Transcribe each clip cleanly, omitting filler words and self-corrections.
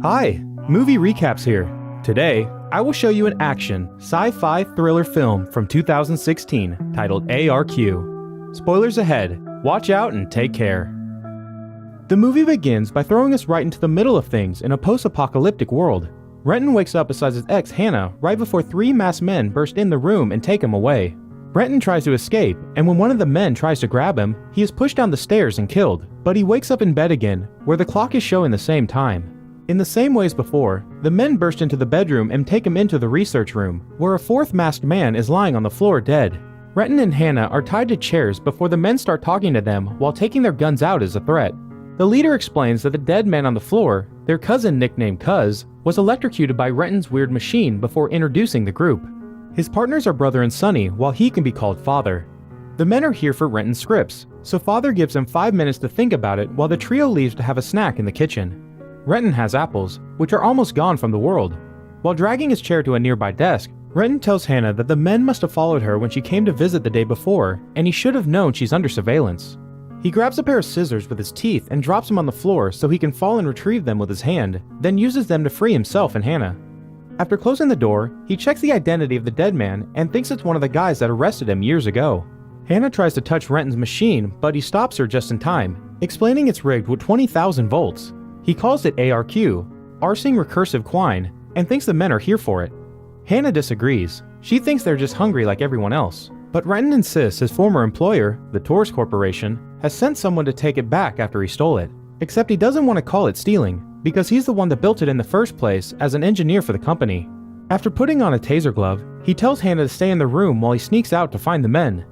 Hi, Movie Recaps here. Today, I will show you an action, sci-fi thriller film from 2016 titled ARQ. Spoilers ahead, watch out and take care. The movie begins by throwing us right into the middle of things in a post-apocalyptic world. Renton wakes up beside his ex Hannah right before three masked men burst in the room and take him away. Renton tries to escape, and when one of the men tries to grab him, he is pushed down the stairs and killed, but he wakes up in bed again, where the clock is showing the same time. In the same way as before, the men burst into the bedroom and take him into the research room, where a fourth masked man is lying on the floor dead. Renton and Hannah are tied to chairs before the men start talking to them while taking their guns out as a threat. The leader explains that the dead man on the floor, their cousin nicknamed Cuz, was electrocuted by Renton's weird machine before introducing the group. His partners are Brother and Sonny, while he can be called Father. The men are here for Renton's scripts, so Father gives them 5 minutes to think about it while the trio leaves to have a snack in the kitchen. Renton has apples, which are almost gone from the world. While dragging his chair to a nearby desk, Renton tells Hannah that the men must have followed her when she came to visit the day before, and he should have known she's under surveillance. He grabs a pair of scissors with his teeth and drops them on the floor so he can fall and retrieve them with his hand, then uses them to free himself and Hannah. After closing the door, he checks the identity of the dead man and thinks it's one of the guys that arrested him years ago. Hannah tries to touch Renton's machine, but he stops her just in time, explaining it's rigged with 20,000 volts. He calls it ARQ, Arsing Recursive Quine, and thinks the men are here for it. Hannah disagrees. She thinks they're just hungry like everyone else. But Renton insists his former employer, the Taurus Corporation, has sent someone to take it back after he stole it. Except he doesn't want to call it stealing, because he's the one that built it in the first place as an engineer for the company. After putting on a taser glove, he tells Hannah to stay in the room while he sneaks out to find the men.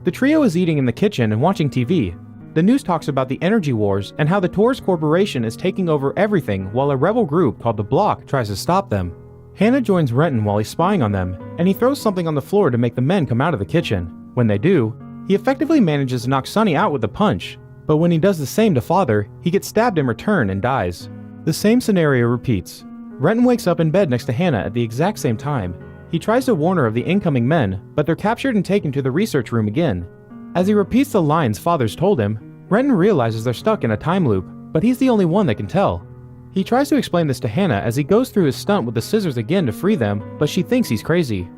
The trio is eating in the kitchen and watching TV. The news talks about the energy wars and how the Taurus Corporation is taking over everything while a rebel group called the Block tries to stop them. Hannah joins Renton while he's spying on them, and he throws something on the floor to make the men come out of the kitchen. When they do, he effectively manages to knock Sonny out with a punch, but when he does the same to Father, he gets stabbed in return and dies. The same scenario repeats. Renton wakes up in bed next to Hannah at the exact same time. He tries to warn her of the incoming men, but they're captured and taken to the research room again. As he repeats the lines Father's told him, Renton realizes they're stuck in a time loop, but he's the only one that can tell. He tries to explain this to Hannah as he goes through his stunt with the scissors again to free them, but she thinks he's crazy.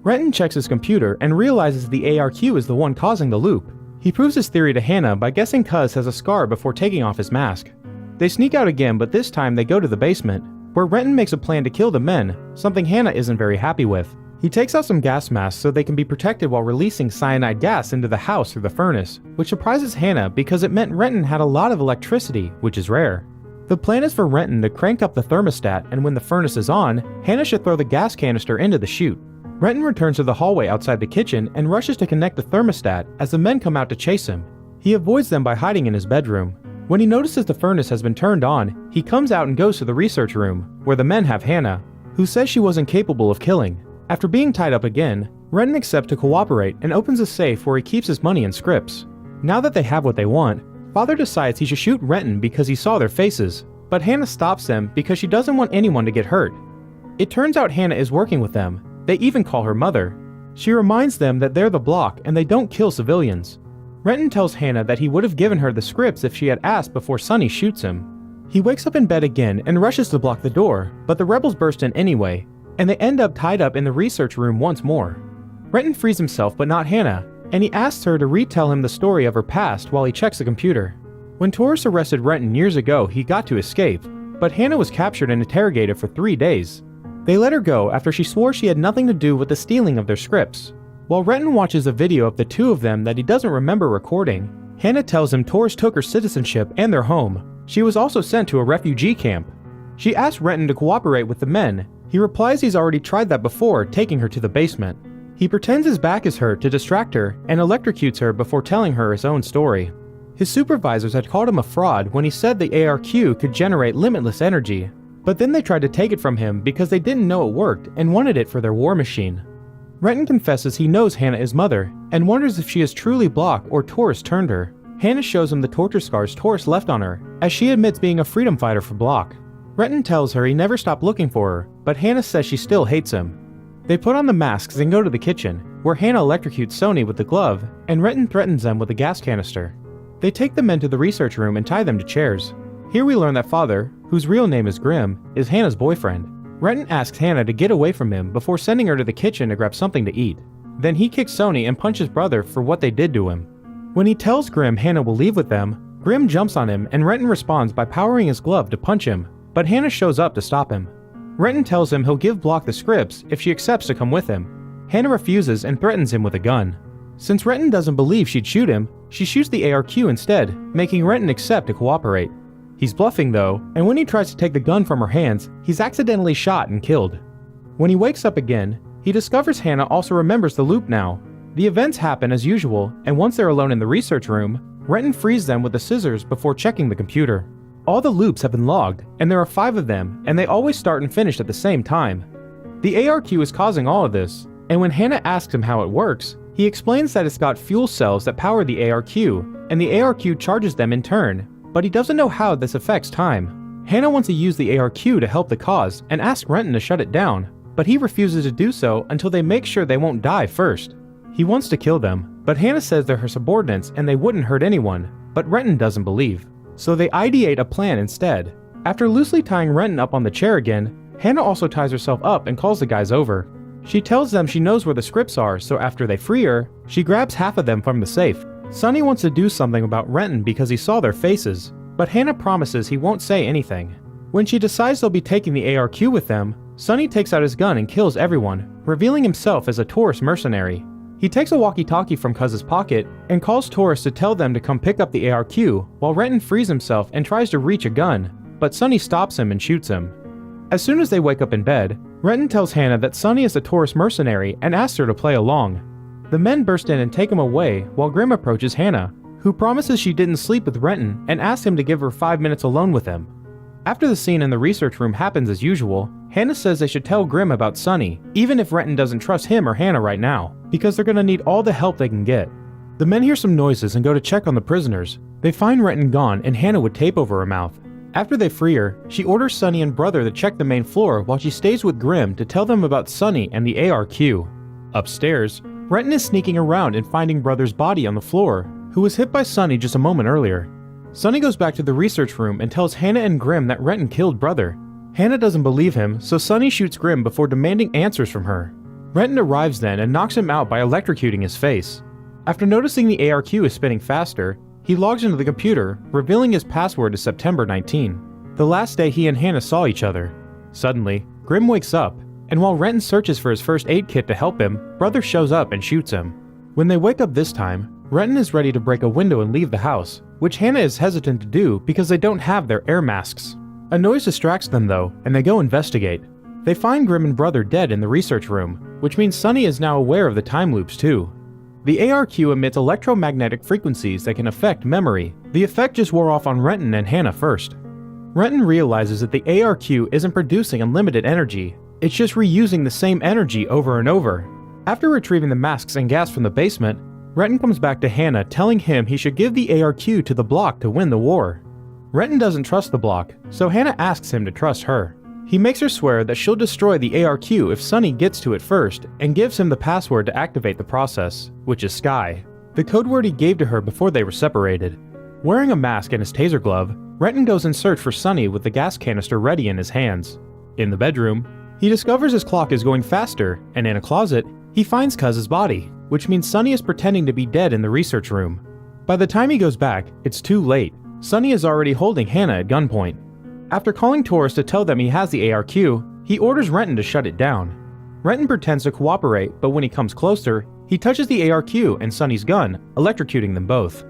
Renton checks his computer and realizes the ARQ is the one causing the loop. He proves his theory to Hannah by guessing Cuz has a scar before taking off his mask. They sneak out again, but this time they go to the basement, where Renton makes a plan to kill the men, something Hannah isn't very happy with. He takes out some gas masks so they can be protected while releasing cyanide gas into the house through the furnace, which surprises Hannah because it meant Renton had a lot of electricity, which is rare. The plan is for Renton to crank up the thermostat, and when the furnace is on, Hannah should throw the gas canister into the chute. Renton returns to the hallway outside the kitchen and rushes to connect the thermostat as the men come out to chase him. He avoids them by hiding in his bedroom. When he notices the furnace has been turned on, he comes out and goes to the research room, where the men have Hannah, who says she wasn't capable of killing. After being tied up again, Renton accepts to cooperate and opens a safe where he keeps his money and scripts. Now that they have what they want, Father decides he should shoot Renton because he saw their faces, but Hannah stops them because she doesn't want anyone to get hurt. It turns out Hannah is working with them. They even call her mother. She reminds them that they're the Block and they don't kill civilians. Renton tells Hannah that he would have given her the scripts if she had asked before Sonny shoots him. He wakes up in bed again and rushes to block the door, but the rebels burst in anyway, and they end up tied up in the research room once more. Renton frees himself but not Hannah, and he asks her to retell him the story of her past while he checks the computer. When Taurus arrested Renton years ago, he got to escape, but Hannah was captured and interrogated for 3 days. They let her go after she swore she had nothing to do with the stealing of their scripts. While Renton watches a video of the two of them that he doesn't remember recording, Hannah tells him Taurus took her citizenship and their home. She was also sent to a refugee camp. She asks Renton to cooperate with the men. He replies he's already tried that before, taking her to the basement. He pretends his back is hurt to distract her and electrocutes her before telling her his own story. His supervisors had called him a fraud when he said the ARQ could generate limitless energy, but then they tried to take it from him because they didn't know it worked and wanted it for their war machine. Renton confesses he knows Hannah is mother and wonders if she is truly Block or Taurus turned her. Hannah shows him the torture scars Taurus left on her, as she admits being a freedom fighter for Block. Renton tells her he never stopped looking for her, but Hannah says she still hates him. They put on the masks and go to the kitchen, where Hannah electrocutes Sonny with the glove, and Renton threatens them with a gas canister. They take the men to the research room and tie them to chairs. Here we learn that Father, whose real name is Grim, is Hannah's boyfriend. Renton asks Hannah to get away from him before sending her to the kitchen to grab something to eat. Then he kicks Sony and punches brother for what they did to him. When he tells Grim Hannah will leave with them, Grim jumps on him and Renton responds by powering his glove to punch him, but Hannah shows up to stop him. Renton tells him he'll give Block the scripts if she accepts to come with him. Hannah refuses and threatens him with a gun. Since Renton doesn't believe she'd shoot him, she shoots the ARQ instead, making Renton accept to cooperate. He's bluffing though, and when he tries to take the gun from her hands, he's accidentally shot and killed. When he wakes up again, he discovers Hannah also remembers the loop now. The events happen as usual, and once they're alone in the research room, Renton frees them with the scissors before checking the computer. All the loops have been logged, and there are 5 of them, and they always start and finish at the same time. The ARQ is causing all of this, and when Hannah asks him how it works, he explains that it's got fuel cells that power the ARQ, and the ARQ charges them in turn, but he doesn't know how this affects time. Hannah wants to use the ARQ to help the cause and asks Renton to shut it down, but he refuses to do so until they make sure they won't die first. He wants to kill them, but Hannah says they're her subordinates and they wouldn't hurt anyone, but Renton doesn't believe. So they ideate a plan instead. After loosely tying Renton up on the chair again, Hannah also ties herself up and calls the guys over. She tells them she knows where the scripts are, so after they free her, she grabs half of them from the safe. Sonny wants to do something about Renton because he saw their faces, but Hannah promises he won't say anything. When she decides they'll be taking the ARQ with them, Sonny takes out his gun and kills everyone, revealing himself as a tourist mercenary. He takes a walkie-talkie from Cuz's pocket and calls tourists to tell them to come pick up the ARQ, while Renton frees himself and tries to reach a gun, but Sonny stops him and shoots him. As soon as they wake up in bed, Renton tells Hannah that Sonny is a tourist mercenary and asks her to play along. The men burst in and take him away while Grim approaches Hannah, who promises she didn't sleep with Renton and asks him to give her 5 minutes alone with him. After the scene in the research room happens as usual, Hannah says they should tell Grim about Sonny, even if Renton doesn't trust him or Hannah right now, because they're gonna need all the help they can get. The men hear some noises and go to check on the prisoners. They find Renton gone and Hannah with tape over her mouth. After they free her, she orders Sonny and brother to check the main floor while she stays with Grim to tell them about Sonny and the ARQ. Upstairs, Renton is sneaking around and finding brother's body on the floor, who was hit by Sonny just a moment earlier. Sonny goes back to the research room and tells Hannah and Grim that Renton killed brother. Hannah doesn't believe him, so Sonny shoots Grim before demanding answers from her. Renton arrives then and knocks him out by electrocuting his face. After noticing the ARQ is spinning faster, he logs into the computer, revealing his password as September 19, the last day he and Hannah saw each other. Suddenly, Grim wakes up, and while Renton searches for his first aid kit to help him, brother shows up and shoots him. When they wake up this time, Renton is ready to break a window and leave the house, which Hannah is hesitant to do because they don't have their air masks. A noise distracts them though, and they go investigate. They find Grim and brother dead in the research room, which means Sonny is now aware of the time loops too. The ARQ emits electromagnetic frequencies that can affect memory. The effect just wore off on Renton and Hannah first. Renton realizes that the ARQ isn't producing unlimited energy, it's just reusing the same energy over and over. After retrieving the masks and gas from the basement, Renton comes back to Hannah telling him he should give the ARQ to the block to win the war. Renton doesn't trust the block, so Hannah asks him to trust her. He makes her swear that she'll destroy the ARQ if Sonny gets to it first, and gives him the password to activate the process, which is Sky, the code word he gave to her before they were separated. Wearing a mask and his taser glove, Renton goes in search for Sonny with the gas canister ready in his hands. In the bedroom, he discovers his clock is going faster, and in a closet, he finds Cuz's body, which means Sonny is pretending to be dead in the research room. By the time he goes back, it's too late. Sonny is already holding Hannah at gunpoint. After calling tourists to tell them he has the ARQ, he orders Renton to shut it down. Renton pretends to cooperate, but when he comes closer, he touches the ARQ and Sonny's gun, electrocuting them both.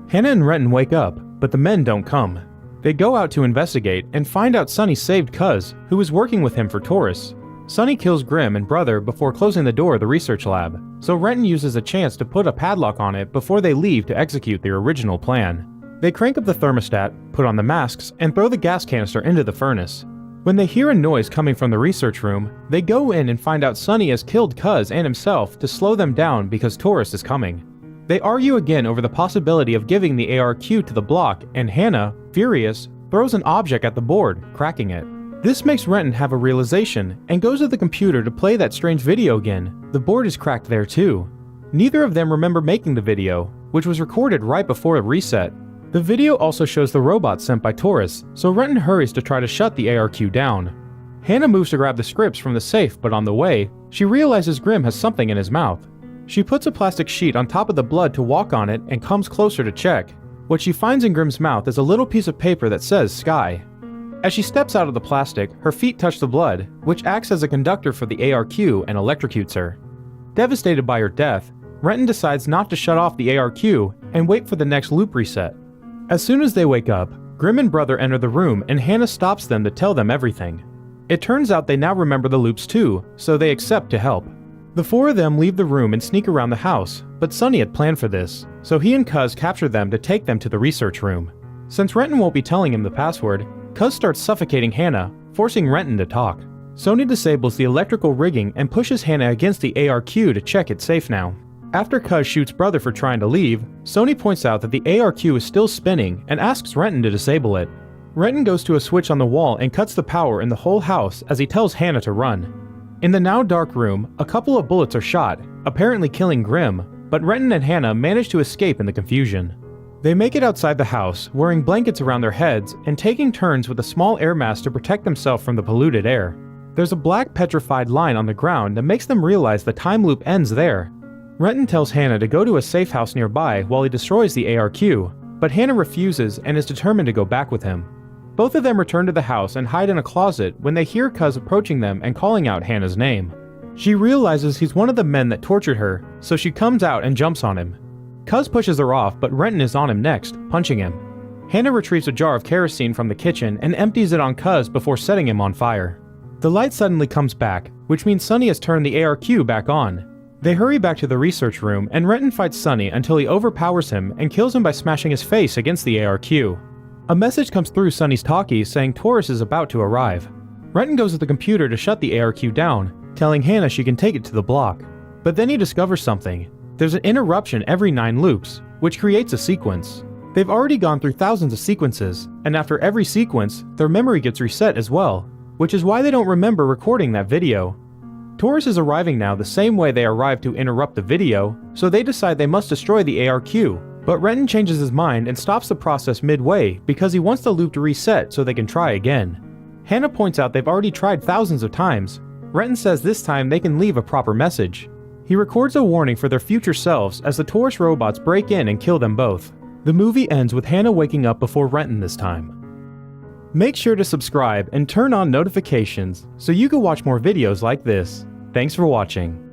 Hannah and Renton wake up, but the men don't come. They go out to investigate and find out Sonny saved Cuz, who was working with him for tourists. Sonny kills Grim and brother before closing the door of the research lab, so Renton uses a chance to put a padlock on it before they leave to execute their original plan. They crank up the thermostat, put on the masks, and throw the gas canister into the furnace. When they hear a noise coming from the research room, they go in and find out Sonny has killed Cuz and himself to slow them down because tourist is coming. They argue again over the possibility of giving the ARQ to the block, and Hannah, furious, throws an object at the board, cracking it. This makes Renton have a realization and goes to the computer to play that strange video again. The board is cracked there too. Neither of them remember making the video, which was recorded right before the reset. The video also shows the robot sent by Taurus, so Renton hurries to try to shut the ARQ down. Hannah moves to grab the scripts from the safe, but on the way, she realizes Grimm has something in his mouth. She puts a plastic sheet on top of the blood to walk on it and comes closer to check. What she finds in Grimm's mouth is a little piece of paper that says Sky. As she steps out of the plastic, her feet touch the blood, which acts as a conductor for the ARQ and electrocutes her. Devastated by her death, Renton decides not to shut off the ARQ and wait for the next loop reset. As soon as they wake up, Grimm and Brother enter the room and Hannah stops them to tell them everything. It turns out they now remember the loops too, so they accept to help. The four of them leave the room and sneak around the house, but Sonny had planned for this, so he and Cuz capture them to take them to the research room. Since Renton won't be telling him the password, Cuz starts suffocating Hannah, forcing Renton to talk. Sony disables the electrical rigging and pushes Hannah against the ARQ to check it's safe now. After Cuz shoots Brother for trying to leave, Sony points out that the ARQ is still spinning and asks Renton to disable it. Renton goes to a switch on the wall and cuts the power in the whole house as he tells Hannah to run. In the now dark room, a couple of bullets are shot, apparently killing Grimm, but Renton and Hannah manage to escape in the confusion. They make it outside the house, wearing blankets around their heads and taking turns with a small air mask to protect themselves from the polluted air. There's a black petrified line on the ground that makes them realize the time loop ends there. Renton tells Hannah to go to a safe house nearby while he destroys the ARQ, but Hannah refuses and is determined to go back with him. Both of them return to the house and hide in a closet when they hear Cuz approaching them and calling out Hannah's name. She realizes he's one of the men that tortured her, so she comes out and jumps on him. Cuz pushes her off, but Renton is on him next, punching him. Hannah retrieves a jar of kerosene from the kitchen and empties it on Cuz before setting him on fire. The light suddenly comes back, which means Sonny has turned the ARQ back on. They hurry back to the research room and Renton fights Sonny until he overpowers him and kills him by smashing his face against the ARQ. A message comes through Sonny's talkie saying Taurus is about to arrive. Renton goes to the computer to shut the ARQ down, telling Hannah she can take it to the block. But then he discovers something. There's an interruption every 9 loops, which creates a sequence. They've already gone through thousands of sequences, and after every sequence, their memory gets reset as well, which is why they don't remember recording that video. Taurus is arriving now the same way they arrived to interrupt the video, so they decide they must destroy the ARQ. But Renton changes his mind and stops the process midway because he wants the loop to reset so they can try again. Hannah points out they've already tried thousands of times. Renton says this time they can leave a proper message. He records a warning for their future selves as the Taurus robots break in and kill them both. The movie ends with Hannah waking up before Renton this time. Make sure to subscribe and turn on notifications so you can watch more videos like this. Thanks for watching.